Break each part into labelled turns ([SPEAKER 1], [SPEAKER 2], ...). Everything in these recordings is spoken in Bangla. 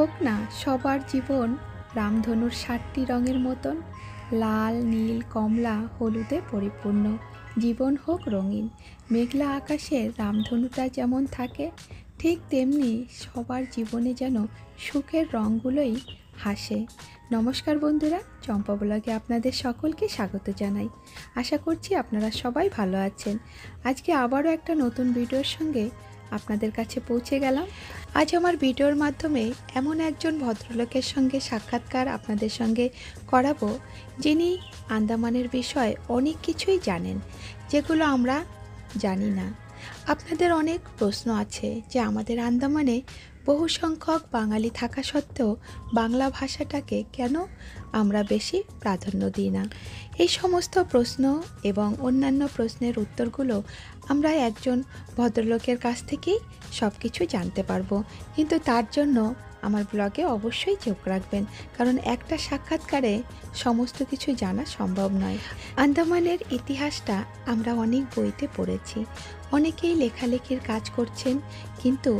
[SPEAKER 1] হোক না সবার জীবন রামধনুর ৭টি রঙের মতন, লাল, নীল, কমলা, হলুদে পরিপূর্ণ। জীবন হোক রঙিন। মেঘলা আকাশের রামধনুটা যেমন থাকে, ঠিক তেমনি সবার জীবনে যেন সুখের রঙগুলোই হাসে। নমস্কার বন্ধুরা, চম্পা ব্লগে আপনাদের সকলকে স্বাগত জানাই। আশা করছি আপনারা সবাই ভালো আছেন। আজকে আবারও একটা নতুন ভিডিওর সঙ্গে আপনাদের কাছে পৌঁছে গেলাম। আজ আমার ভিডিওর মাধ্যমে এমন একজন ভদ্রলোকের সঙ্গে সাক্ষাৎকার আপনাদের সঙ্গে করাবো, যিনি আন্দামানের বিষয়ে অনেক কিছুই জানেন, যেগুলো আমরা জানি না। আপনাদের অনেক প্রশ্ন আছে যে আমাদের আন্দামানে বহু সংখ্যক বাঙালি থাকা সত্ত্বেও বাংলা ভাষাটাকে কেন আমরা বেশি প্রাধান্য দিই না। এই সমস্ত প্রশ্ন এবং অন্যান্য প্রশ্নের উত্তরগুলো আমরা একজন ভদ্রলোকের কাছ থেকেই সব কিছু জানতে পারবো। কিন্তু তার জন্য আমার ব্লগে অবশ্যই চোখ রাখবেন, কারণ একটা সাক্ষাৎকারে সমস্ত কিছু জানা সম্ভব নয়। আন্দামানের ইতিহাসটা আমরা অনেক বইতে পড়েছি, অনেকেই লেখালেখির কাজ করছেন, কিন্তু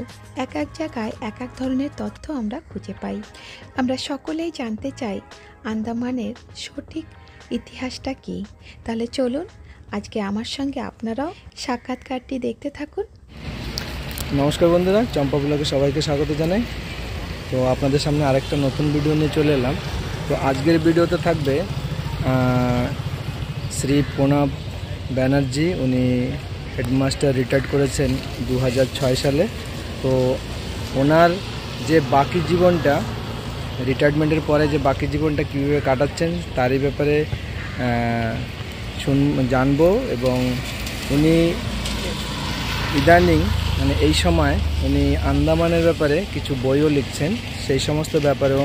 [SPEAKER 1] এক এক জায়গায় এক এক ধরনের তথ্য আমরা খুঁজে পাই। আমরা সকলেই জানতে চাই আন্দামানের সঠিক ইতিহাসটা কী। তাহলে চলুন আজকে আমার সঙ্গে আপনারাও সাক্ষাৎকারটি দেখতে থাকুন।
[SPEAKER 2] নমস্কার বন্ধুরা, চম্পা ব্লগে সবাইকে স্বাগত জানাই। তো আপনাদের সামনে আরেকটা নতুন ভিডিও নিয়ে চলে এলাম। তো আজকের ভিডিওতে থাকবে শ্রী প্রণব ব্যানার্জি। উনি হেডমাস্টার রিটায়ার্ড করেছেন 2006 সালে। তো ওনার যে বাকি জীবনটা, রিটায়ারমেন্টের পরে যে বাকি জীবনটা কীভাবে কাটাচ্ছেন তারই ব্যাপারে জানবো। এবং উনি ইদানিং এই সময় উনি আন্দামানের ব্যাপারে কিছু বইও লিখছেন, সেই সমস্ত ব্যাপারেও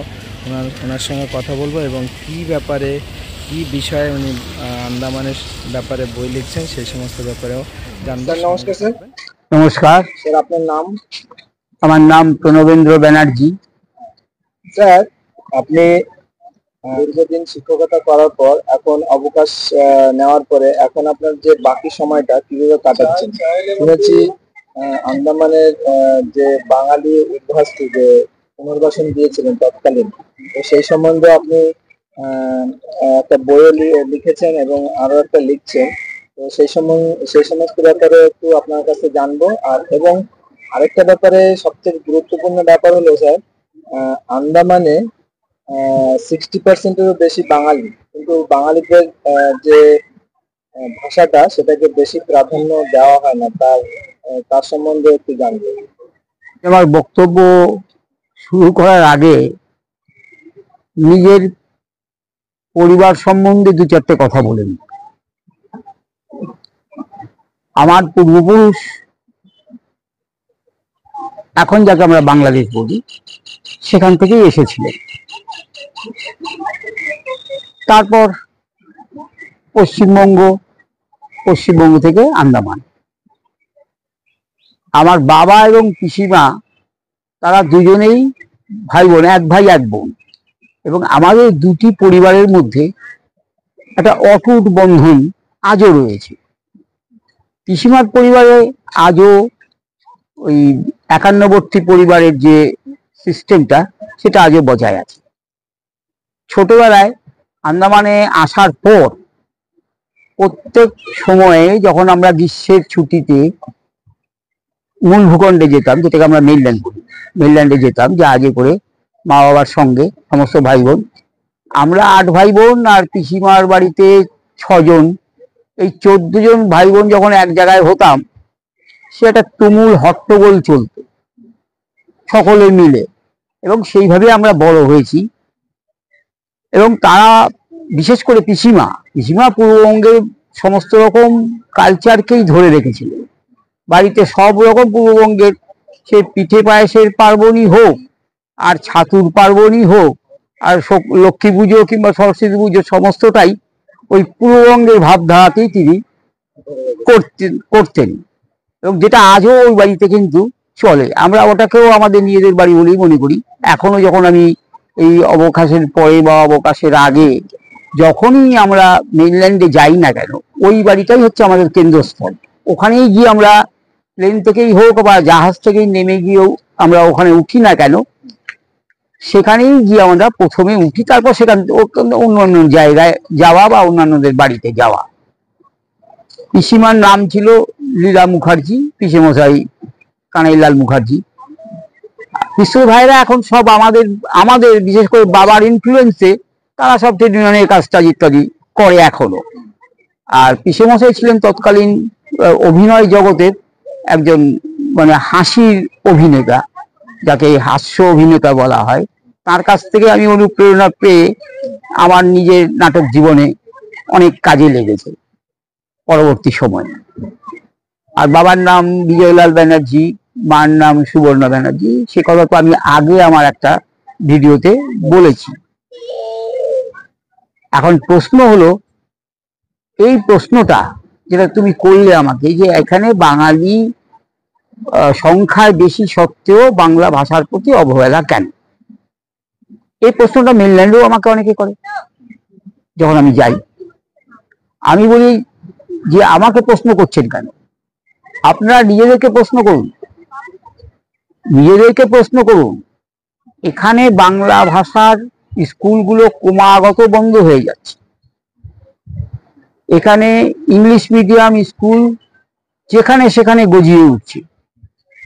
[SPEAKER 2] ওনার সঙ্গে কথা বলবো এবং কী ব্যাপারে কী বিষয়ে উনি আন্দামানের ব্যাপারে বই লিখছেন সেই সমস্ত ব্যাপারেও জানবো। নমস্কার স্যার।
[SPEAKER 3] নমস্কার
[SPEAKER 2] স্যার, আপনার নাম?
[SPEAKER 3] আমার নাম প্রণবেন্দ্র ব্যানার্জি।
[SPEAKER 2] স্যার, আপনি দীর্ঘদিন শিক্ষকতা করার পর এখন অবকাশ নেওয়ার পরে এখন আপনার যে বাকি সময়টা কিভাবে কাটাচ্ছেন? শুনেছি আন্দামানের যে বাঙালি উদ্বাস্তু যে পুনর্বাসন দিয়েছিলেন তৎকালীন, তো সেই সম্বন্ধে আপনি একটা বইও লিখেছেন এবং আরো একটা লিখছেন। তো সেই সমস্ত ব্যাপারে একটু আপনার কাছে জানবো। এবং আরেকটা ব্যাপারে সবথেকে গুরুত্বপূর্ণ ব্যাপার হলো স্যার, আন্দামানে 60%-এরও বেশি বাঙালি, কিন্তু বাঙালিদের যে ভাষাটা সেটাকে বেশি প্রাধান্য দেওয়া হয় না। তার সম্বন্ধে একটু জানবো।
[SPEAKER 3] আমার বক্তব্য শুরু করার আগে নিজের পরিবার সম্বন্ধে দু চারটে কথা বলে নিই। আমার পূর্বপুরুষ, এখন যাকে আমরা বাংলাদেশ বলি, সেখান থেকেই এসেছিলেন। তারপর পশ্চিমবঙ্গ থেকে আন্দামান। আমার বাবা এবং পিসিমা তারা দুজনেই ভাই বোন, এক ভাই এক বোন, এবং আমাদের দুটি পরিবারের মধ্যে একটা অটুট বন্ধন আজও রয়েছে। পিসিমার পরিবারে আজও ওই একান্নবর্তী পরিবারের যে সিস্টেমটা সেটা আজও বজায় আছে। ছোটবেলায় আন্দামানে আসার পর প্রত্যেক সময়ে যখন আমরা গ্রীষ্মের ছুটিতে মূল ভূখণ্ডে যেতাম, যেটাকে আমরা মেইনল্যান্ড বলি, মেইনল্যান্ডে যেতাম জাহাজে করে মা বাবার সঙ্গে, সমস্ত ভাই বোন। আমরা 8 ভাই বোন আর পিসিমার বাড়িতে 6 জন, এই 14 জন ভাই বোন যখন এক জায়গায় হতাম, সে একটা তুমুল হট্টগোল চলত সকলে মিলে, এবং সেইভাবে আমরা বড় হয়েছি। এবং তারা, বিশেষ করে পিসিমা পূর্ববঙ্গের সমস্ত রকম কালচারকেই ধরে রেখেছিল। বাড়িতে সব রকম পূর্ববঙ্গের, সে পিঠে পায়েসের পার্বণই হোক, আর ছাতুর পার্বণই হোক, আর লক্ষ্মী পুজো কিংবা সরস্বতী পুজো, সমস্তটাই ওই পূর্ববঙ্গের ভাবধারাতেই তিনি করতেন এবং যেটা আজও ওই বাড়িতে কিন্তু চলে। আমরা ওটাকেও আমাদের নিজেদের বাড়ি বলেই মনে করি। এখনো যখন আমি এই অবকাশের পরে বা অবকাশের আগে যখনই আমরা মেইনল্যান্ডে যাই না কেন, ওই বাড়িটাই হচ্ছে আমাদের কেন্দ্রস্থল। ওখানেই গিয়ে আমরা প্লেন থেকেই হোক বা জাহাজ থেকেই নেমে গিয়েও আমরা ওখানে উঠি না কেন, সেখানেই গিয়ে আমরা প্রথমে উঠি, তারপর সেখান অন্য অন্য জায়গায় যাওয়া বা অন্যান্যদের বাড়িতে যাওয়া। পিসিমার নাম ছিল লীলা মুখার্জি, পিসেমশাই কানাইলাল মুখার্জি। পিসু ভাইরা এখন সব আমাদের বিশেষ করে বাবার ইনফ্লুয়েন্সে তারা সব ট্রেড ইউনিয়নের কাজ টাজ ইত্যাদি করে এখনো। আর পিসেমশাই ছিলেন তৎকালীন অভিনয় জগতের একজন মানে হাসির অভিনেতা, যাকে হাস্য অভিনেতা বলা হয়। তার কাছ থেকে আমি অনুপ্রেরণা পেয়ে আমার নিজের নাটক জীবনে অনেক কাজে লেগেছে পরবর্তী সময়ে। আর বাবার নাম বিজয়লাল ব্যানার্জি, মার নাম সুবর্ণা ব্যানার্জি, সে কথা তো আমি আগে আমার একটা ভিডিওতে বলেছি। এখন প্রশ্ন হলো, এই প্রশ্নটা যেটা তুমি করলে আমাকে, যে এখানে বাঙালি সংখ্যায় বেশি সত্ত্বেও বাংলা ভাষার প্রতি অবহেলা কেন? এই প্রশ্নটা মেনল্যান্ডেও আমাকে অনেকে করে যখন আমি যাই। আমি বলি যে আমাকে প্রশ্ন করছেন কেন? আপনারা নিজেদেরকে প্রশ্ন করুন, এখানে বাংলা ভাষার স্কুলগুলো ক্রমাগত বন্ধ হয়ে যাচ্ছে। এখানে ইংলিশ মিডিয়াম স্কুল যেখানে সেখানে গজিয়ে উঠছে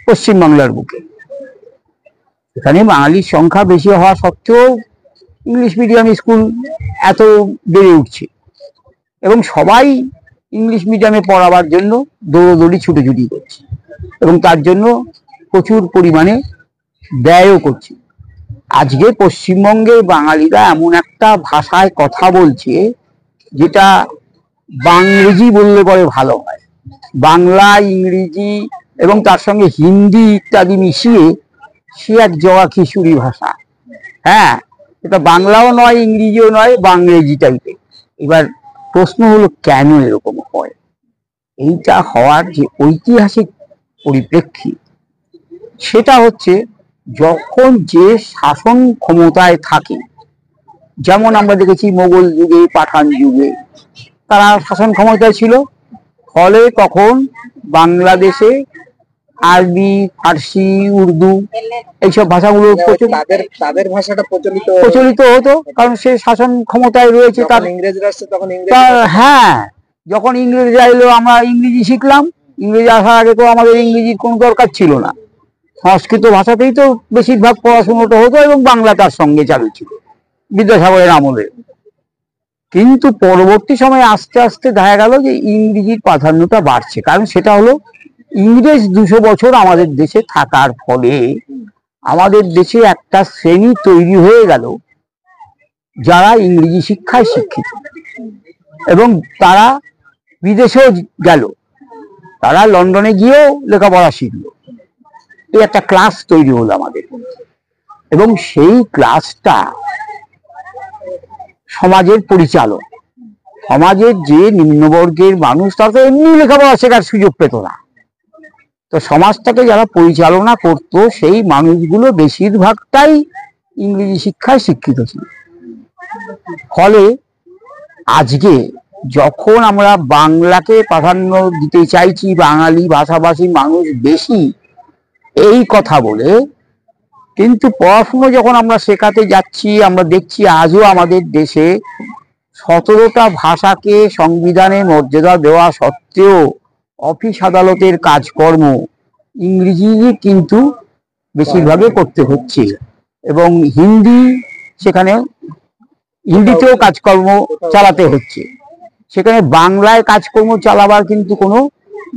[SPEAKER 3] পশ্চিমবাংলার বুকে। এখানে বাঙালির সংখ্যা বেশি হওয়া সত্ত্বেও ইংলিশ মিডিয়াম স্কুল এত বেড়ে উঠছে এবং সবাই ইংলিশ মিডিয়ামে পড়াবার জন্য দৌড়দৌড়ি ছুটোছুটি করছে এবং তার জন্য প্রচুর পরিমাণে ব্যয়ও করছে। আজকে পশ্চিমবঙ্গের বাঙালিরা এমন একটা ভাষায় কথা বলছে যেটা বাংরেজি বললে পরে ভালো হয়। বাংলা, ইংরেজি এবং তার সঙ্গে হিন্দি ইত্যাদি মিশিয়ে সে এক জগা খিচুড়ি ভাষা। হ্যাঁ, এটা বাংলাও নয়, ইংরেজিও নয়, বাংরেজি টাইপের। এবার প্রশ্ন হলো কেন এরকম হয়? এইটা হওয়ার যে ঐতিহাসিক পরিপ্রেক্ষিত, সেটা হচ্ছে যখন যে শাসন ক্ষমতায় থাকে, যেমন আমরা দেখেছি মোগল যুগে, পাঠান যুগে তারা শাসন ক্ষমতায় ছিল, ফলে তখন বাংলাদেশে আরবি, ফার্সি, উর্দু এইসব ভাষাগুলো
[SPEAKER 2] তাদের ভাষাটা
[SPEAKER 3] প্রচলিত হতো, কারণ সে শাসন ক্ষমতায় রয়েছে। তার
[SPEAKER 2] ইংরেজরা আসছে তখন
[SPEAKER 3] হ্যাঁ, যখন ইংরেজরা এলো আমরা ইংরেজি শিখলাম। ইংরেজি আসার আগে তো আমাদের ইংরেজির কোনো দরকার ছিল না, সংস্কৃত ভাষাতেই তো বেশিরভাগ পড়াশোনাটা হতো এবং বাংলা তার সঙ্গে চালু ছিল বিদ্যাসাগরের আমলে। কিন্তু পরবর্তী সময়ে আস্তে আস্তে দেখা গেল যে ইংরেজির প্রাধান্যটা বাড়ছে, কারণ সেটা হলো ইংরেজ 200 বছর আমাদের দেশে থাকার ফলে আমাদের দেশে একটা শ্রেণী তৈরি হয়ে গেল যারা ইংরেজি শিক্ষায় শিক্ষিত এবং তারা বিদেশেও গেল, তারা লন্ডনে গিয়েও লেখাপড়া শিখল। এই একটা ক্লাস তৈরি হলো আমাদের, এবং সেই ক্লাসটা সমাজের পরিচালক। সমাজের যে নিম্নবর্গের মানুষ, তারা তো এমনি লেখাপড়া শেখার সুযোগ পেত না। তো সমাজটাকে যারা পরিচালনা করত, সেই মানুষগুলো বেশিরভাগটাই ইংরেজি শিক্ষায় শিক্ষিত ছিল। ফলে আজকে যখন আমরা বাংলাকে প্রাধান্য দিতে চাইছি, বাঙালি ভাষাভাষী মানুষ বেশি এই কথা বলে, কিন্তু পড়াশুনো যখন আমরা শেখাতে যাচ্ছি, আমরা দেখছি আজও আমাদের দেশে 17টা ভাষাকে সংবিধানে মর্যাদা দেওয়া সত্ত্বেও অফিস আদালতের কাজকর্ম ইংরেজি কিন্তু বেশিরভাগই করতে হচ্ছে, এবং হিন্দিতেও কাজকর্ম চালাতে হচ্ছে। সেখানে বাংলায় কাজকর্ম চালাবার কিন্তু কোনো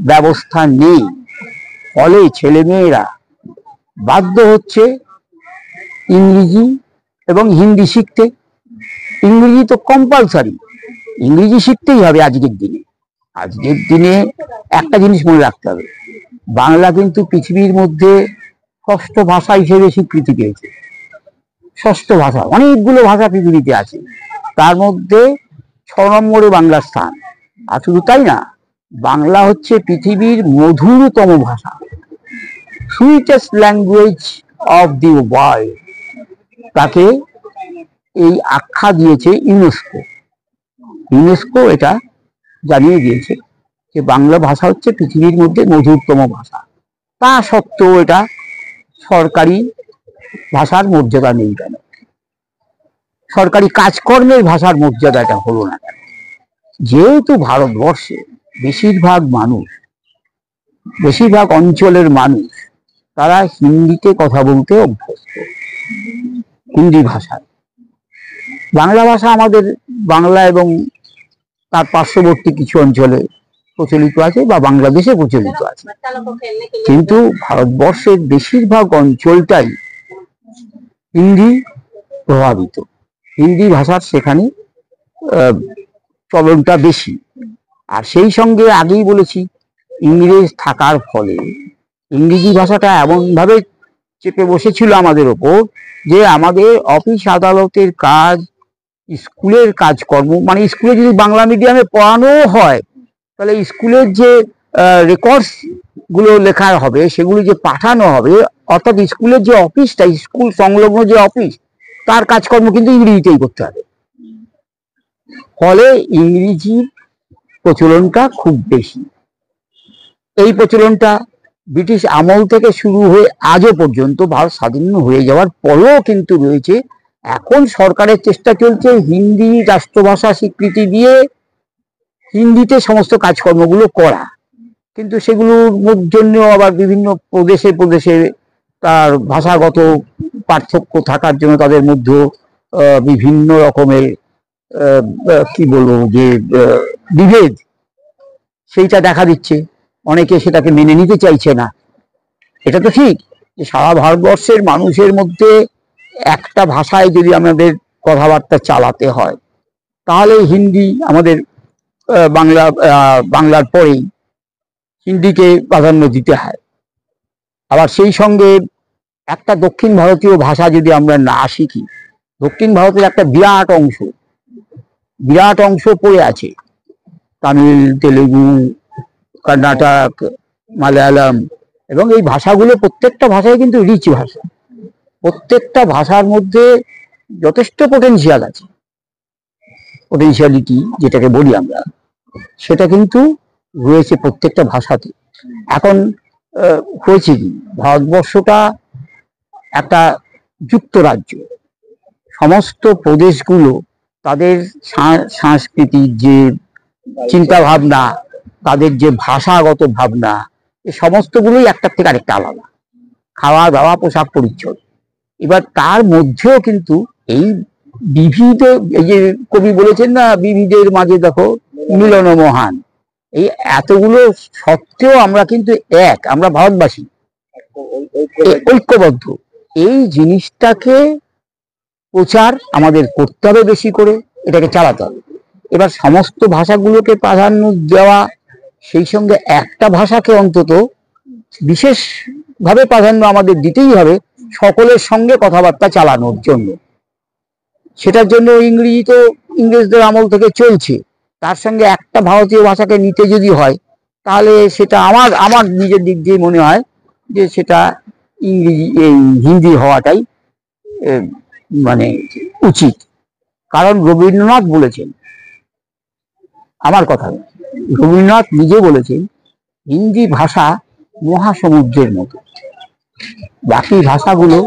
[SPEAKER 3] ব্যবস্থা নেই। ফলে ছেলেমেয়েরা বাধ্য হচ্ছে ইংরেজি এবং হিন্দি শিখতে। ইংরেজি তো কম্পালসারি, ইংরেজি শিখতেই হবে আজকের দিনে। আজকের দিনে একটা জিনিস মনে রাখতে হবে, বাংলা কিন্তু পৃথিবীর মধ্যে 6ষ্ঠ ভাষা হিসেবে স্বীকৃতি পেয়েছে। 6ষ্ঠ ভাষা, অনেকগুলো ভাষা পৃথিবীতে আছে, তার মধ্যে 6 নম্বরে বাংলার স্থান। আর শুধু তাই না, বাংলা হচ্ছে পৃথিবীর মধুরতম ভাষা, sweetest language of the world. তাকে এই আখ্যা দিয়েছে ইউনেস্কো এটা জানিয়ে দিয়েছে যে বাংলা ভাষা হচ্ছে পৃথিবীর মধ্যে মধুরতম ভাষা। তা সত্ত্বেও এটা সরকারি ভাষার মর্যাদা নেই কেন, সরকারি কাজকর্মের ভাষার মর্যাদাটা হলো না কেন? যেহেতু ভারতবর্ষে বেশিরভাগ মানুষ, বেশিরভাগ অঞ্চলের মানুষ তারা হিন্দিতে কথা বলতে অভ্যস্ত, হিন্দি ভাষায়। বাংলা ভাষা আমাদের বাংলা এবং তার পার্শ্ববর্তী কিছু অঞ্চলে প্রচলিত আছে বা বাংলাদেশে প্রচলিত আছে, কিন্তু ভারতবর্ষের বেশিরভাগ অঞ্চলটাই হিন্দি প্রভাবিত, হিন্দি ভাষার সেখানে চলনটা বেশি। আর সেই সঙ্গে আগেই বলেছি, ইংরেজ থাকার ফলে ইংরেজি ভাষাটা এমনভাবে চেপে বসেছিল আমাদের ওপর যে আমাদের অফিস আদালতের কাজ, স্কুলের কাজকর্ম, মানে স্কুলে যদি বাংলা মিডিয়ামে পড়ানো হয় তাহলে স্কুলের যে রেকর্ডস গুলো লেখা হবে সেগুলো যে পাঠানো হবে, অর্থাৎ স্কুলের যে অফিসটা, স্কুল সংলগ্ন যে অফিস, তার কাজকর্ম কিন্তু ইংরেজিতেই করতে হবে। ফলে ইংরেজির প্রচলনটা খুব বেশি। এই প্রচলনটা ব্রিটিশ আমল থেকে শুরু হয়ে আজও পর্যন্ত, ভারত স্বাধীন হয়ে যাওয়ার পরেও কিন্তু রয়েছে। এখন সরকারের চেষ্টা চলছে হিন্দি রাষ্ট্রভাষা স্বীকৃতি দিয়ে হিন্দিতে সমস্ত কাজকর্মগুলো করা, কিন্তু সেগুলোর জন্য আবার বিভিন্ন প্রদেশে প্রদেশে তার ভাষাগত পার্থক্য থাকার জন্য তাদের মধ্যে বিভিন্ন রকমের কি বলবো যে বিভেদ সেইটা দেখা দিচ্ছে। অনেকে সেটাকে মেনে নিতে চাইছে না। এটা তো ঠিক যে সারা ভারতবর্ষের মানুষের মধ্যে একটা ভাষায় যদি আমাদের কথাবার্তা চালাতে হয় তাহলে হিন্দি আমাদের বাংলার পরেই হিন্দিকে প্রাধান্য দিতে হয়। আবার সেই সঙ্গে একটা দক্ষিণ ভারতীয় ভাষা যদি আমরা না শিখি, দক্ষিণ ভারতের একটা বিরাট অংশ পড়ে আছে, তামিল, তেলেগু, কর্ণাটক, মালায়ালাম, এবং এই ভাষাগুলো প্রত্যেকটা ভাষায় কিন্তু রিচ ভাষা, প্রত্যেকটা ভাষার মধ্যে যথেষ্ট পোটেনশিয়াল আছে, পোটেনশিয়ালিটি যেটাকে বলি আমরা, সেটা কিন্তু রয়েছে প্রত্যেকটা ভাষাতে। এখন হয়েছে কি, ভারতবর্ষটা একটা যুক্তরাজ্য, সমস্ত প্রদেশগুলো তাদের সাংস্কৃতিক যে চিন্তা ভাবনা, তাদের যে ভাষাগত ভাবনা, এই সমস্তগুলোই একটার থেকে আরেকটা আলাদা, খাওয়া দাওয়া, পোশাক পরিচ্ছদ। এবার তার মধ্যেও কিন্তু এই বিবিধ, এই যে কবি বলেছেন না, বিবিধের মাঝে দেখো মিলন মহান, এই এতগুলো সত্ত্বেও আমরা কিন্তু এক, আমরা ভারতবাসী, ঐক্যবদ্ধ। এই জিনিসটাকে প্রচার আমাদের করতে হবে, বেশি করে এটাকে চালাতে হবে। এবার সমস্ত ভাষাগুলোকে প্রাধান্য দেওয়া, সেই সঙ্গে একটা ভাষাকে অন্তত বিশেষভাবে প্রাধান্য আমাদের দিতেই হবে সকলের সঙ্গে কথাবার্তা চালানোর জন্য। সেটার জন্য ইংরেজি তো ইংরেজদের আমল থেকে চলছে, তার সঙ্গে একটা ভারতীয় ভাষাকে নিতে যদি হয় তাহলে সেটা আমার নিজের দিক দিয়ে মনে হয় যে সেটা হিন্দি হওয়াটাই মানে উচিত। কারণ রবীন্দ্রনাথ বলেছেন, আমার কথা, রবীন্দ্রনাথ নিজে বলেছেন হিন্দি ভাষা মহাসমুদ্রের মতো, বাকি ভাষাগুলো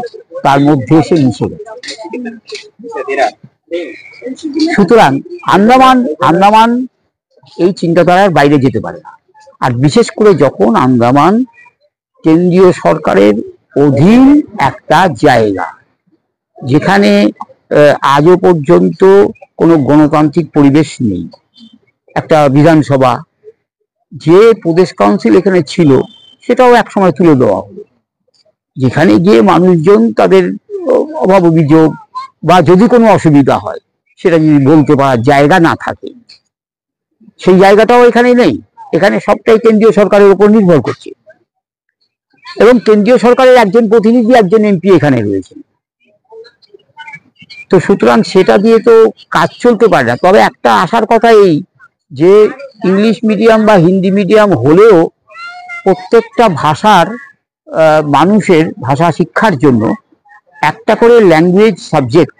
[SPEAKER 3] তার মধ্যে এসে মিশে গেছে। সুতরাং আন্দামান এই চিন্তাধারার বাইরে যেতে পারে না। আর বিশেষ করে যখন আন্দামান কেন্দ্রীয় সরকারের অধীন একটা জায়গা, যেখানে আজও পর্যন্ত কোনো গণতান্ত্রিক পরিবেশ নেই, একটা বিধানসভা, যে প্রদেশ কাউন্সিল এখানে ছিল সেটাও একসময় তুলে দেওয়া হলো, যেখানে গিয়ে মানুষজন তাদের অভাব অভিযোগ বা যদি কোনো অসুবিধা হয় সেটা যদি বলতে পারার জায়গা না থাকে, সেই জায়গাটাও এখানে নেই। এখানে সবটাই কেন্দ্রীয় সরকারের উপর নির্ভর করছে, এবং কেন্দ্রীয় সরকারের একজন প্রতিনিধি, একজন এমপি এখানে রয়েছেন। তো সুতরাং সেটা দিয়ে তো কাজ চলতে পারে না। তবে একটা আশার কথা এই যে ইংলিশ মিডিয়াম বা হিন্দি মিডিয়াম হলেও প্রত্যেকটা ভাষার মানুষের ভাষা শিক্ষার জন্য একটা করে ল্যাঙ্গুয়েজ সাবজেক্ট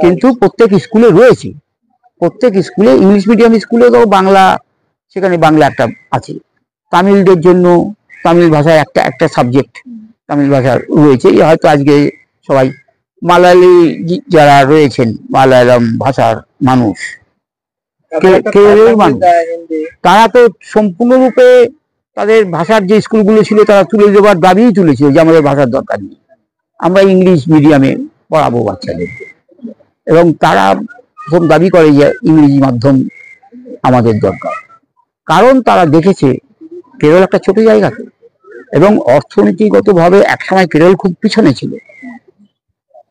[SPEAKER 3] কিন্তু প্রত্যেক স্কুলে রয়েছে। প্রত্যেক স্কুলে, ইংলিশ মিডিয়াম স্কুলে তো বাংলা, সেখানে বাংলা একটা আছে, তামিলদের জন্য তামিল ভাষায় একটা সাবজেক্ট তামিল ভাষা রয়েছে, হয়তো আজকে সবাই মালায়ালি যারা রয়েছেন, মালায়ালাম ভাষার মানুষ, কেরলের মানুষ, তারা তো সম্পূর্ণরূপে তাদের ভাষার যে স্কুলগুলো ছিল তারা তুলে দেওয়ার দাবিই তুলেছিল যে আমাদের ভাষার দরকার নেই, আমরা ইংলিশ মিডিয়ামে পড়াবো বাচ্চাদেরকে। এবং তারা প্রথম দাবি করে যে ইংরেজি মাধ্যম আমাদের দরকার, কারণ তারা দেখেছে কেরল একটা ছোট জায়গা এবং অর্থনীতিগতভাবে একসময় কেরল খুব পিছনে ছিল।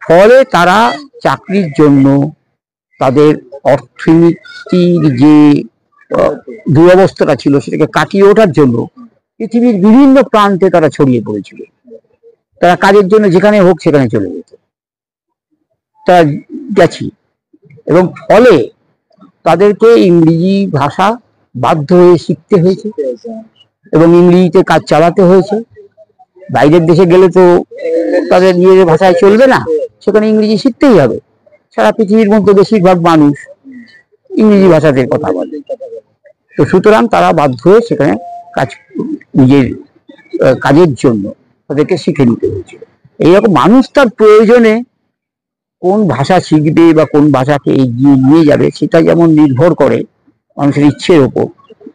[SPEAKER 3] ফলে তারা চাকরির জন্য, তাদের অর্থনীতির যে দুরবস্থাটা ছিল সেটাকে কাটিয়ে ওঠার জন্য পৃথিবীর বিভিন্ন প্রান্তে তারা ছড়িয়ে পড়েছিল। তারা কাজের জন্য যেখানে হোক সেখানে চলে যেত, তারা গেছি। এবং ফলে তাদেরকে ইংরেজি ভাষা বাধ্য হয়ে শিখতে হয়েছে এবং ইংরেজিতে কাজ চালাতে হয়েছে। বাইরের দেশে গেলে তো তাদের নিজেদের ভাষায় চলবে না, সেখানে ইংরেজি শিখতেই হবে। সারা পৃথিবীর মধ্যে বেশিরভাগ মানুষ ইংরেজি ভাষাতে কথা বলে, তো সুতরাং তারা বাধ্য হয়ে সেখানে নিজের কাজের জন্য তাদেরকে শিখে নিতে হয়েছিল। এইরকম মানুষ তার প্রয়োজনে কোন ভাষা শিখবে বা কোন ভাষাকে এগিয়ে নিয়ে যাবে সেটা যেমন নির্ভর করে মানুষের ইচ্ছের ওপর,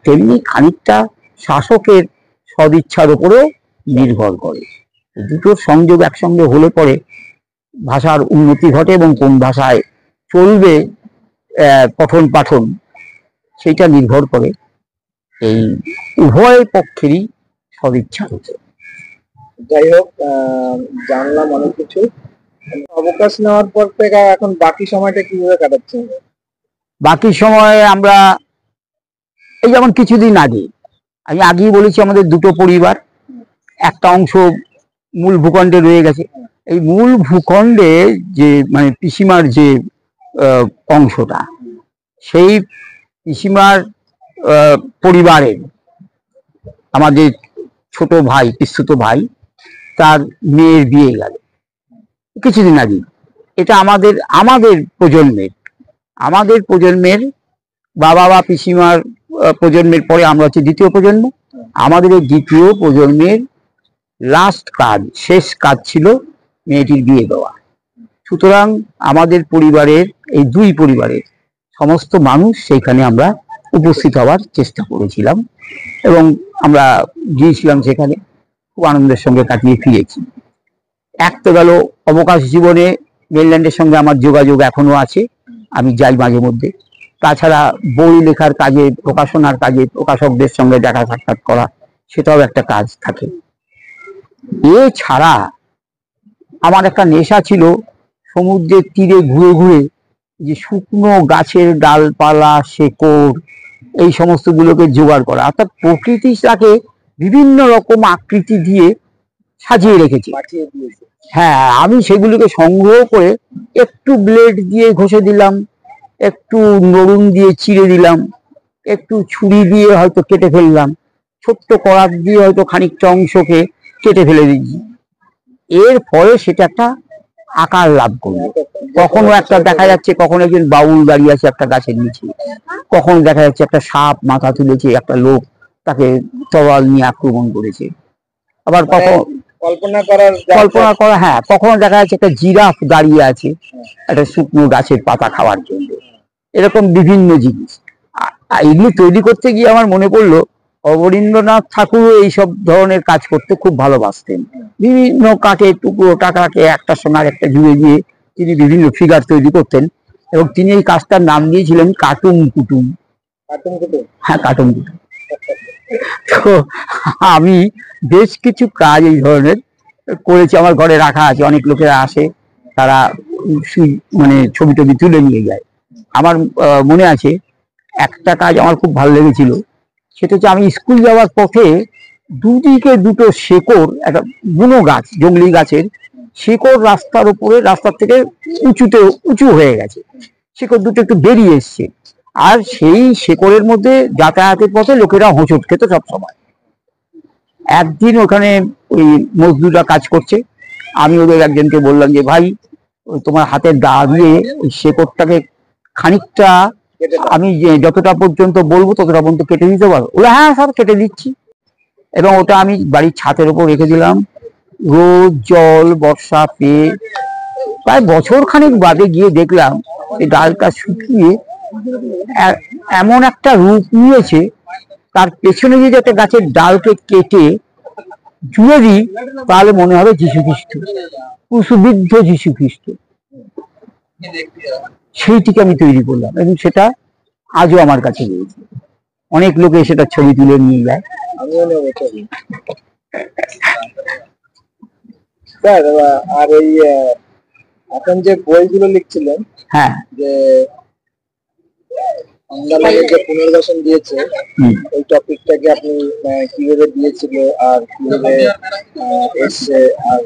[SPEAKER 3] তেমনি খানিকটা শাসকের সদিচ্ছার উপরেও নির্ভর করে। দুটোর সংযোগ একসঙ্গে হলে পরে ভাষার উন্নতি ঘটে এবং কোন ভাষায় চলবে পঠন পাঠন সেইটা নির্ভর করে এই উভয় পক্ষেরই সদিচ্ছা হচ্ছে।
[SPEAKER 2] যাই হোক, জানলাম অনেক কিছু। অবকাশ নেওয়ার পর থেকে এখন বাকি সময়টা কিভাবে কাটাচ্ছেন?
[SPEAKER 3] বাকি সময়ে আমরা এই যেমন কিছুদিন আগে আমি আগেই বলেছি আমাদের দুটো পরিবার, একটা অংশ মূল ভূখণ্ডে রয়ে গেছে। এই মূল ভূখণ্ডে যে মানে পিসিমার যে অংশটা, সেই পিসিমার পরিবারের আমাদের ছোট ভাই, পিসতুত ভাই, তার মেয়ের বিয়ে গেল কিছুদিন আগে। এটা আমাদের প্রজন্মের বাবা বা পিসিমার প্রজন্মের পরে আমরা হচ্ছে দ্বিতীয় প্রজন্ম। আমাদের এই দ্বিতীয় প্রজন্মের লাস্ট কাজ, শেষ কাজ ছিল মেয়েটির বিয়ে দেওয়া। সুতরাং আমাদের পরিবারের এই দুই পরিবারের সমস্ত মানুষ সেইখানে আমরা উপস্থিত হওয়ার চেষ্টা করেছিলাম এবং আমরা গিয়েছিলাম, সেখানে খুব আনন্দের সঙ্গে কাটিয়ে ফিরেছি। এক তো গেল অবকাশ জীবনে মেনল্যান্ডের সঙ্গে আমার যোগাযোগ এখনো আছে, আমি যাই মাঝে মধ্যে। তাছাড়া বই লেখার কাজে, প্রকাশনার কাজে প্রকাশকদের সঙ্গে দেখা সাক্ষাৎ করা, সেটাও একটা কাজ থাকে। এছাড়া আমার একটা নেশা ছিল সমুদ্রের তীরে ঘুরে ঘুরে যে শুকনো গাছের ডালপালা, শেকড়, এই সমস্ত গুলোকে জোগাড় করা, অর্থাৎ প্রকৃতি তাকে বিভিন্ন রকম আকৃতি দিয়ে সাজিয়ে রেখেছে। হ্যাঁ, আমি সেগুলোকে সংগ্রহ করে একটু ব্লেড দিয়ে ঘষে দিলাম, একটু নরুন দিয়ে চিড়ে দিলাম, একটু ছুরি দিয়ে হয়তো কেটে ফেললাম, ছোট্ট করাত দিয়ে হয়তো খানিকটা অংশকে কেটে ফেলে দিচ্ছি। এর ফলে সেটা একটা আকার লাভ করবে। কখনো একটা দেখা যাচ্ছে, কখনো একজন বাউল দাঁড়িয়ে আছে একটা গাছের নিচে, কখনো দেখা যাচ্ছে একটা সাপ মাথা তুলেছে, একটা লোক তাকে তরোয়াল নিয়ে আক্রমণ করেছে। আবার কল্পনা করা, হ্যাঁ, কখনো দেখা যাচ্ছে একটা জিরাফ দাঁড়িয়ে আছে একটা শুকনো গাছের পাতা খাওয়ার জন্য। এরকম বিভিন্ন জিনিস এগুলি তৈরি করতে গিয়ে আমার মনে পড়লো অবনীন্দ্রনাথ ঠাকুরও এইসব ধরনের কাজ করতে খুব ভালোবাসতেন। বিভিন্ন কাঠের টুকরো টাকাকে একটা সোনার একটা জুড়ে দিয়ে তিনি বিভিন্ন ফিগার তৈরি করতেন এবং তিনি এই কাজটার নাম দিয়েছিলেন কাটুম কুটুম। হ্যাঁ, কাটুম কুটুম। তো আমি বেশ কিছু কাজ এই ধরনের করেছি, আমার ঘরে রাখা আছে। অনেক লোকেরা আসে, তারা মানে ছবি টবি তুলে নিয়ে যায়। আমার মনে আছে একটা কাজ আমার খুব ভালো লেগেছিল, সেটা হচ্ছে আমি স্কুল যাওয়ার পথে দুদিকে দুটো শেকড়, একটা বুনো গাছ, জঙ্গলি গাছের শেকড় রাস্তার উপরে, রাস্তার থেকে উঁচু হয়ে গেছে, শেকড় দুটো একটু বেরিয়ে এসছে, আর সেই শেকড়ের মধ্যে যাতায়াতের পথে লোকেরা হোঁচট খেত সবসময়। একদিন ওখানে ওই মজদুররা কাজ করছে, আমি ওদের একজনকে বললাম যে ভাই, তোমার হাতের দা দিয়ে ওই শেকড়টাকে খানিকটা আমি যতটা পর্যন্ত বলবো ততটা পর্যন্ত কেটে দিতে পারো? বলে হ্যাঁ স্যার, কেটে দিচ্ছি। এবং ওটা আমি বাড়ির ছাদের উপর রেখে দিলাম। রোদ জল বর্ষা পেয়ে প্রায় বছর খানেক বাদে গিয়ে দেখলাম এই ডালটা শুকিয়ে এমন একটা রূপ নিয়েছে, তার পেছনে যদি একটা গাছের ডালকে কেটে জুড়ে দিই তাহলে মনে হবে যীশু খ্রিস্ট, ক্রুশবিদ্ধ যীশু খ্রিস্ট। সেইটিকে আমি তৈরি করলাম এবং সেটা আজও আমার কাছে রয়েছে। অনেক লোকে সেটা ছবি তুলে নিয়ে যায়।
[SPEAKER 2] স্যার, আর এই এখন যে বইগুলো লিখছিলেন,
[SPEAKER 3] হ্যাঁ,
[SPEAKER 2] যে আন্দামানের যে পুনর্বাসন দিয়েছে, ওই টপিকটাকে আপনি কিভাবে দিয়েছিল আর কিভাবে এসছে, আর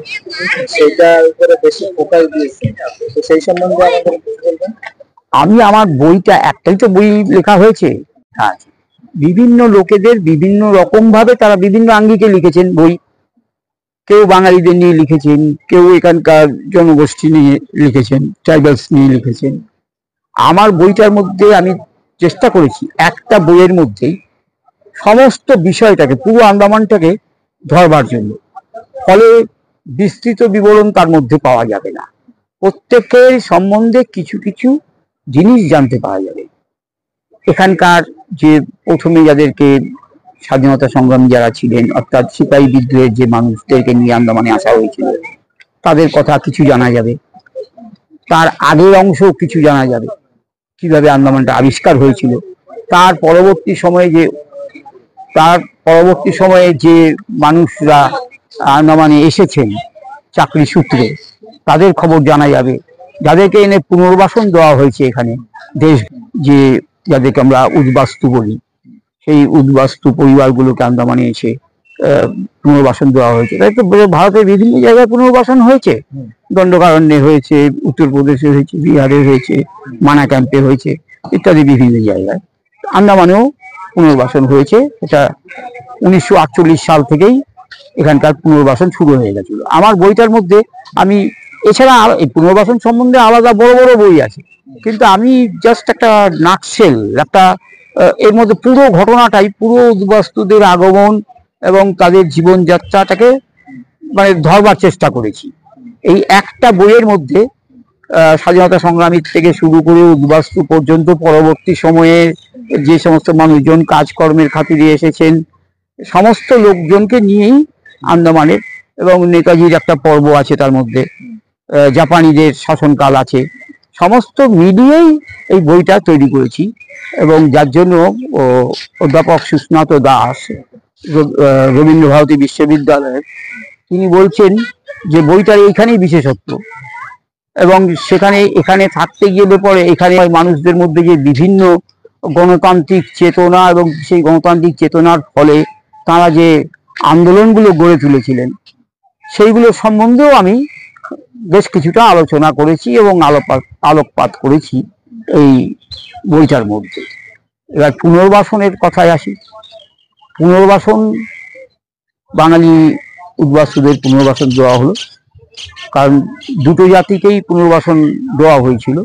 [SPEAKER 2] সেটার উপরে বেশি ফোকাস দিয়েছে, তো সেই সম্বন্ধে আমাদের কিছু বলবেন।
[SPEAKER 3] আমি আমার বইটা, একটাই তো বই লেখা হয়েছে, হ্যাঁ, বিভিন্ন লোকেদের বিভিন্ন রকম ভাবে তারা বিভিন্ন আঙ্গিকে লিখেছেন বই। কেউ বাঙালিদের নিয়ে লিখেছেন, কেউ এখানকার জনগোষ্ঠী নিয়ে লিখেছেন, ট্রাইবালস নিয়ে লিখেছেন। আমার বইটার মধ্যে আমি চেষ্টা করেছি একটা বইয়ের মধ্যেই সমস্ত বিষয়টাকে, পুরো আন্দামানটাকে ধরবার জন্য। ফলে বিস্তৃত বিবরণ তার মধ্যে পাওয়া যাবে না, প্রত্যেকের সম্বন্ধে কিছু কিছু জিনিস জানতে পাওয়া যাবে। এখানকার যে প্রথমে যাদেরকে স্বাধীনতা সংগ্রামী যারা ছিলেন, অর্থাৎ সিপাহী বিদ্রোহের যে মানুষদেরকে নিয়ে আন্দামানে আসা হয়েছিল, তাদের কথা কিছু জানা যাবে। তার আগের অংশ কিছু জানা যাবে, কিভাবে আন্দামানটা আবিষ্কার হয়েছিল। তার পরবর্তী সময়ে যে মানুষরা আন্দামানে এসেছেন চাকরি সূত্রে, তাদের খবর জানা যাবে। যাদেরকে এনে পুনর্বাসন দেওয়া হয়েছে এখানে, দেশ যে যাদেরকে আমরা উদ্বাস্তু বলি, সেই উদ্বাস্তু পরিবারগুলোকে আন্দামানে এসে পুনর্বাসন দেওয়া হয়েছে। তাই তো ভারতের বিভিন্ন জায়গায় পুনর্বাসন হয়েছে, দণ্ডকারণ্যে হয়েছে, উত্তরপ্রদেশে হয়েছে, বিহারে হয়েছে, মানা ক্যাম্পে হয়েছে, ইত্যাদি বিভিন্ন জায়গায়। আন্দামানেও পুনর্বাসন হয়েছে। এটা 1948 সাল থেকেই এখানকার পুনর্বাসন শুরু হয়ে গেছিল। আমার বইটার মধ্যে আমি, এছাড়া এই পুনর্বাসন সম্বন্ধে আলাদা বড় বড় বই আছে, কিন্তু আমি জাস্ট একটা নাটসেল, একটা এর মধ্যে পুরো ঘটনাটাই, পুরো উদ্বাস্তুদের আগমন এবং তাদের জীবনযাত্রাটাকে মানে ধরবার চেষ্টা করেছি এই একটা বইয়ের মধ্যে। স্বাধীনতা সংগ্রামী থেকে শুরু করে উদ্বাস্তু পর্যন্ত পরবর্তী সময়ে যে সমস্ত মানুষজন কাজকর্মের খাতিরে এসেছেন, সমস্ত লোকজনকে নিয়েই আন্দামানের, এবং নেতাজির একটা পর্ব আছে তার মধ্যে, জাপানিদের শাসনকাল আছে, সমস্ত মিলিয়েই এই বইটা তৈরি করেছি। এবং যার জন্য অধ্যাপক সুস্নাত দাস রবীন্দ্রভারতী বিশ্ববিদ্যালয়ের, তিনি বলছেন যে বইটার এইখানেই বিশেষত্ব। এবং এখানে থাকতে গেলে পরে এখানে মানুষদের মধ্যে যে বিভিন্ন গণতান্ত্রিক চেতনা, এবং সেই গণতান্ত্রিক চেতনার ফলে তারা যে আন্দোলনগুলো গড়ে তুলেছিলেন, সেইগুলো সম্বন্ধেও আমি বেশ কিছুটা আলোচনা করেছি এবং আলোকপাত করেছি এই বইটার মধ্যে। এবার পুনর্বাসনের কথায় আসি। পুনর্বাসন, বাঙালি উদ্বাস্তুদের পুনর্বাসন দেওয়া হলো, কারণ দুটো জাতিকেই পুনর্বাসন দেওয়া হয়েছিল,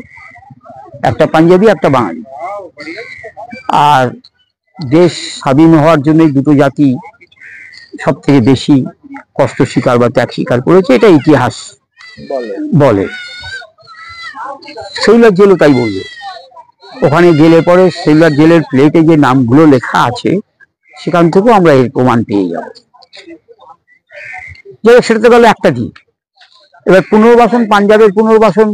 [SPEAKER 3] একটা পাঞ্জাবি, একটা বাঙালি। আর দেশ স্বাধীন হওয়ার জন্য দুটো জাতি সব থেকে বেশি কষ্ট স্বীকার বা ত্যাগ স্বীকার করেছে, এটা ইতিহাস বলে। সেলুলার জেলও তাই বলবে। ওখানে গেলে পরে সেলুলার জেলের প্লেটে যে নামগুলো লেখা আছে, সেখান থেকেও আমরা এর প্রমাণ পেয়ে যাব। সেটা তো গেল একটা দিক। এবার পুনর্বাসন, পাঞ্জাবের পুনর্বাসন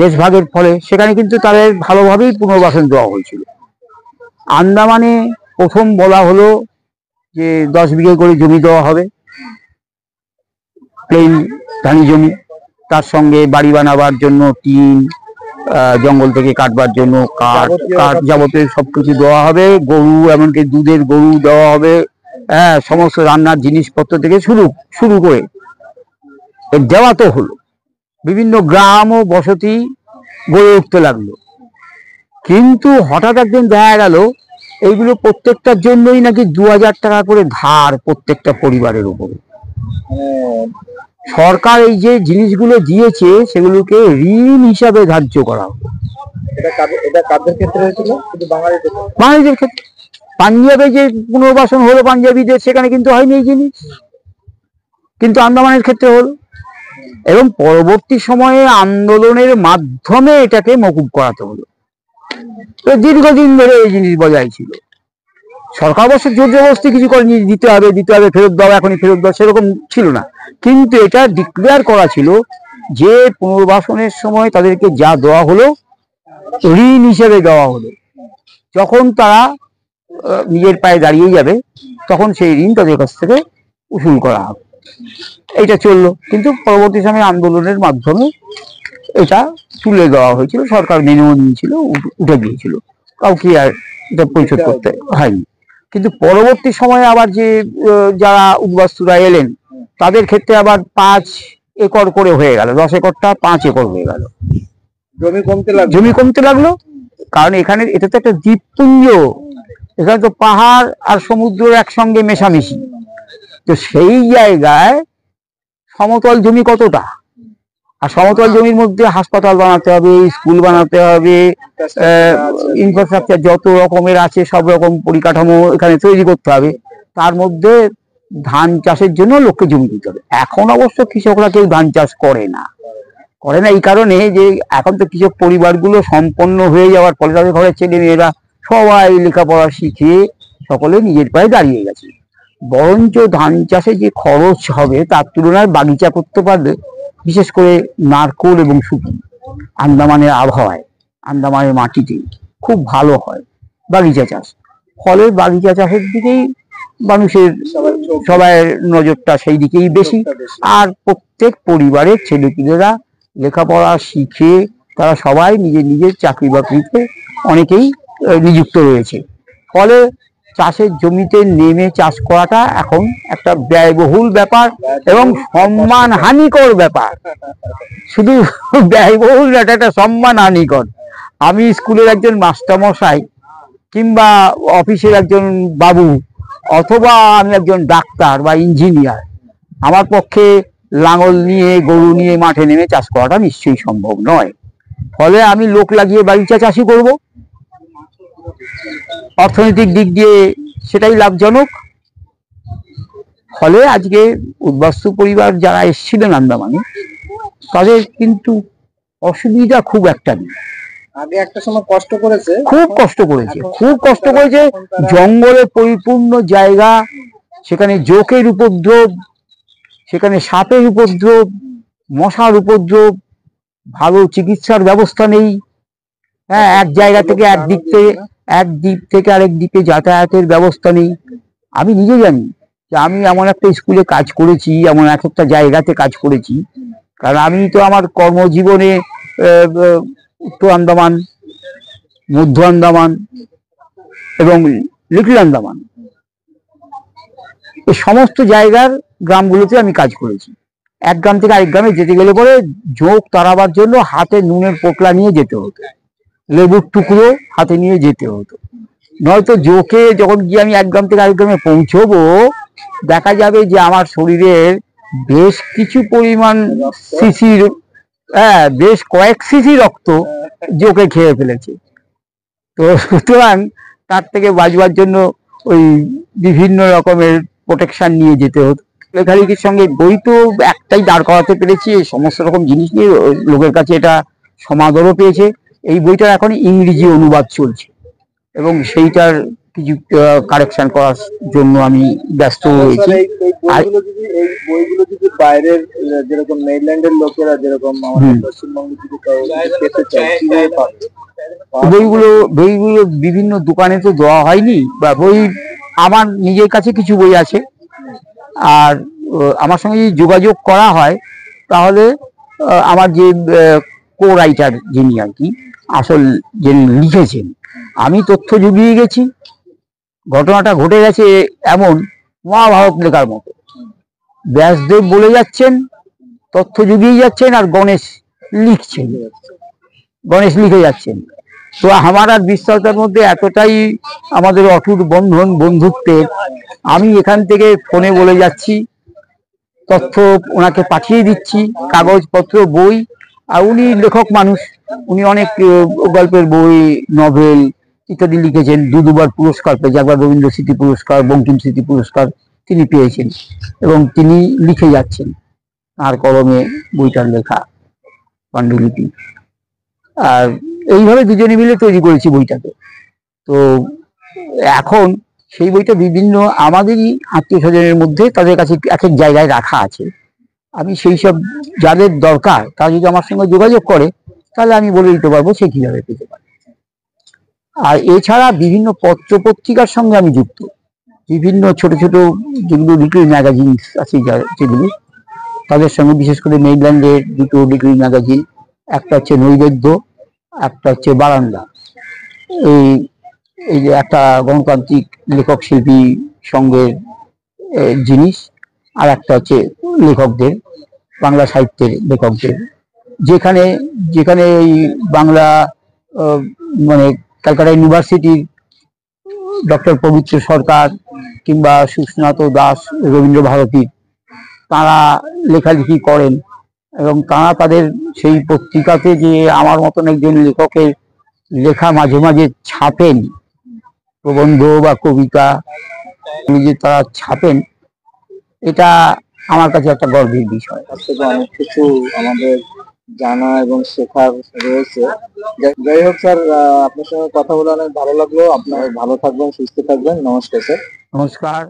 [SPEAKER 3] দেশভাগের ফলে সেখানে কিন্তু তাদের ভালোভাবেই পুনর্বাসন দেওয়া হয়েছিল। আন্দামানে প্রথম বলা হলো যে 10 বিঘে করে জমি দেওয়া হবে, প্লেন ধানি জমি, তার সঙ্গে বাড়ি বানাবার জন্য টিন, জঙ্গল থেকে কাটবার জন্য কাঠ যাবতীয় সবকিছু দেওয়া হবে, গরু, এমনকি দুধের গরু দেওয়া হবে, হ্যাঁ, সমস্ত রান্নার জিনিসপত্র থেকে শুরু করে দেওয়া তো হলো। বিভিন্ন গ্রাম ও বসতি গড়ে উঠতে লাগলো। কিন্তু হঠাৎ একদিন দেখা গেল এইগুলো প্রত্যেকটার জন্যই নাকি 2000 টাকা করে ধার প্রত্যেকটা পরিবারের উপরে। সরকার এই যে জিনিসগুলো দিয়েছে সেগুলোকে ঋণ হিসাবে ধার্য করা হলো।
[SPEAKER 2] এটা কাদের ক্ষেত্রে হয়েছিল? শুধু
[SPEAKER 3] বাঙালিদের ক্ষেত্রে। পাঞ্জাবে যে পুনর্বাসন হলো পাঞ্জাবিদের, সেখানে কিন্তু হয়নি এই জিনিস, কিন্তু আন্দামানের ক্ষেত্রে হলো। এবং পরবর্তী সময়ে আন্দোলনের মাধ্যমে এটাকে মকুব করাতে হলো। তো দীর্ঘদিন ধরে এই জিনিস বজায় ছিল। সরকার অবশ্য জোর জবরদস্তি কিছু করেনি, দিতে হবে ফেরত দাও, এখনই ফেরত দাও, সেরকম ছিল না। কিন্তু এটা ডিক্লেয়ার করা ছিল যে পুনর্বাসনের সময় তাদেরকে যা দেওয়া হলো ঋণ হিসেবে দেওয়া হলো, যখন তারা নিজের পায়ে দাঁড়িয়ে যাবে তখন সেই ঋণ তাদের কাছ থেকে উসুল করা হবে। এটা চললো, কিন্তু পরবর্তী সময়ে আন্দোলনের মাধ্যমে এটা তুলে দেওয়া হয়েছিল, সরকার মেনেও নিয়েছিল, উঠে গিয়েছিল, কাউকে আর এটা পরিশোধ করতে হয়নি। কিন্তু পরবর্তী সময়ে আবার যে যারা উদ্বাস্তুরা এলেন তাদের ক্ষেত্রে আবার 5 একর করে হয়ে গেল, 10 একরটা 5 একর হয়ে গেল, জমি কমতে লাগলো। কারণ এখানে এটা তো একটা দ্বীপপুঞ্জ, এখানে তো পাহাড় আর সমুদ্র একসঙ্গে মেশামেশি। তো সেই জায়গায় সমতল জমি কতটা, আর সমতল জমির মধ্যে হাসপাতাল বানাতে হবে, স্কুল বানাতে হবে, ইনফ্রাস্ট্রাকচার যত রকমের আছে সব রকম পরিকাঠামো এখানে তৈরি করতে হবে। তার মধ্যে ধান চাষের জন্য লোককে জমি দিতে হবে। এখন অবশ্য কৃষকরা কেউ ধান চাষ করে না এই কারণে যে এখন তো কৃষক পরিবারগুলো সম্পন্ন হয়ে যাওয়ার ফলে তাদের ঘরের ছেলে মেয়েরা সবাই লেখাপড়া শিখে সকলে নিজের পায়ে দাঁড়িয়ে গেছে। বরঞ্চ ধান চাষে যে খরচ হবে তার তুলনায় বাগিচা করতে পারলে, বিশেষ করে নারকোল এবং সুপারি আন্দামানের আবহাওয়ায়, আন্দামানের মাটিতে খুব ভালো হয় বাগিচা চাষ। ফলে বাগিচা চাষের দিকেই মানুষের সবাই নজরটা সেই দিকেই বেশি। আর প্রত্যেক পরিবারের ছেলেপিলেরা লেখাপড়া শিখে তারা সবাই নিজের নিজের চাকরি বাকরিতে অনেকেই নিযুক্ত রয়েছে। ফলে চাষের জমিতে নেমে চাষ করাটা এখন একটা ব্যয়বহুল ব্যাপার এবং সম্মান হানিকর ব্যাপার। শুধু ব্যয়বহুল, এটা একটা সম্মান হানিকর। আমি স্কুলের একজন মাস্টারমশাই কিংবা অফিসের একজন বাবু অথবা আমি একজন ডাক্তার বা ইঞ্জিনিয়ার, আমার পক্ষে লাঙল নিয়ে গরু নিয়ে মাঠে নেমে চাষ করাটা নিশ্চয়ই সম্ভব নয়। ফলে আমি লোক লাগিয়ে বাগিচা চাষই করব, অর্থনৈতিক দিক দিয়ে সেটাই লাভজনক। ফলে আজকে উদ্বাস্তু পরিবার যারা এসেছিলেন আন্দামানে তাদের কিন্তু অসুবিধা খুব একটা নেই।
[SPEAKER 2] আগে একটা সময় কষ্ট করেছে,
[SPEAKER 3] খুব কষ্ট করেছে। জঙ্গলে পরিপূর্ণ জায়গা, সেখানে জোকের উপদ্রব, সেখানে সাপের উপদ্রব, মশার উপদ্রব, ভালো চিকিৎসার ব্যবস্থা নেই। হ্যাঁ, এক জায়গা থেকে এক দ্বীপ থেকে আরেক দ্বীপে যাতায়াতের ব্যবস্থা নেই। আমি নিজে জানি যে আমি এমন একটা স্কুলে কাজ করেছি, এমন একটা জায়গাতে কাজ করেছি, কারণ আমি তো আমার কর্মজীবনে উত্তর আন্দামান, মধ্য আন্দামান এবং লিটল আন্দামান এই সমস্ত জায়গার গ্রামগুলোতে আমি কাজ করেছি। এক গ্রাম থেকে আরেক গ্রামে যেতে গেলে পরে ঝোঁক তাড়াবার জন্য হাতে নুনের পোটলা নিয়ে যেতে হতো, লেবুর টুকরো হাতে নিয়ে যেতে হতো। নয়তো জোকে যখন গিয়ে আমি এক গ্রাম থেকে আরেক গ্রামে পৌঁছবো, দেখা যাবে যে আমার শরীরের বেশ কিছু পরিমাণ সিসির, বেশ কয়েক সিসি রক্ত জোকে খেয়ে ফেলেছে। তো সুতরাং তার থেকে বাঁচবার জন্য ওই বিভিন্ন রকমের প্রোটেকশন নিয়ে যেতে হতো। লেখালেখির সঙ্গে বই তো একটাই দাঁড় করাতে পেরেছি, এই সমস্ত রকম জিনিস নিয়ে লোকের কাছে এটা সমাদরও পেয়েছে। এই বইটার এখন ইংরেজি অনুবাদ চলছে এবং সেইটার কিছু কারেকশন করার জন্য আমি ব্যস্ত রয়েছি।
[SPEAKER 2] এই বইগুলো যদি বাইরের যেরকম মেইনল্যান্ডের লোকেরা যেরকম আমাদের পশ্চিমবঙ্গে যদি পেতে চায়,
[SPEAKER 3] বইগুলো বিভিন্ন দোকানে তো দেওয়া হয়নি, বা বই আমার নিজের কাছে কিছু বই আছে। আর আমার সঙ্গে যদি যোগাযোগ করা হয় তাহলে আমার যে কো রাইটার যিনি আর কি আসল যিনি লিখেছেন, আমি তথ্য জুগিয়ে গেছি। ঘটনাটা ঘটে গেছে এমন মহাভারত লেখার মতো। ব্যাসদেব বলে যাচ্ছেন, তথ্য জুগিয়ে যাচ্ছেন, আর গণেশ লিখে যাচ্ছেন। তো আমার আর বিশ্বাসের মধ্যে এতটাই আমাদের অটুট বন্ধুত্বের, আমি এখান থেকে ফোনে বলে যাচ্ছি, তথ্য ওনাকে পাঠিয়ে দিচ্ছি, কাগজপত্র, বই। আর উনি লেখক মানুষ, উনি অনেক গল্পের বই, নভেল ইত্যাদি লিখেছেন। দুবার পুরস্কার পেয়েছে, একবার রবীন্দ্র স্মৃতি পুরস্কার, বঙ্কিম স্মৃতি পুরস্কার তিনি পেয়েছেন এবং তিনি লিখে যাচ্ছেন। তার কলমে বইটার লেখা পাণ্ডুলিপি। আর এইভাবে দুজনে মিলে তৈরি করেছি বইটাকে। তো এখন সেই বইটা বিভিন্ন আমাদেরই আত্মীয় স্বজনের মধ্যে তাদের কাছে এক এক জায়গায় রাখা আছে। আমি সেই সব যাদের দরকার তারা যদি আমার সঙ্গে যোগাযোগ করে তাহলে আমি বলে দিতে পারবো সে কিভাবে পেতে পারে। আর এছাড়া বিভিন্ন পত্র পত্রিকার সঙ্গে আমি যুক্ত, বিভিন্ন ছোট ছোট যেগুলো লিটল ম্যাগাজিন আছে যেগুলো, তাদের সঙ্গে বিশেষ করে মেইনল্যান্ডের দুটো লিটল ম্যাগাজিন, একটা হচ্ছে নৈবেদ্য, একটা হচ্ছে বারান্দা। এই এই যে একটা গণতান্ত্রিক লেখক শিল্পী সঙ্গের জিনিস, আর একটা হচ্ছে লেখকদের, বাংলা সাহিত্যের লেখকদের, যেখানে যেখানে এই বাংলা মানে ক্যালকাটা ইউনিভার্সিটির ডক্টর পবিত্র সরকার কিংবা সুস্নাত দাস, রবীন্দ্র ভারতী, তারা লেখালেখি করেন এবং তারা তাদের সেই পত্রিকাতে যে আমার মতন একজন লেখকের লেখা মাঝে মাঝে ছাপেন, প্রবন্ধ বা কবিতা যে তারা ছাপেন, এটা আমার কাছে একটা গর্বের বিষয়।
[SPEAKER 2] তার থেকে অনেক কিছু আমাদের জানা এবং শেখার রয়েছে। যাই হোক স্যার, আপনার সঙ্গে কথা বলে অনেক ভালো লাগলো। আপনার ভালো থাকবেন, সুস্থ থাকবেন। নমস্কার স্যার।
[SPEAKER 3] নমস্কার।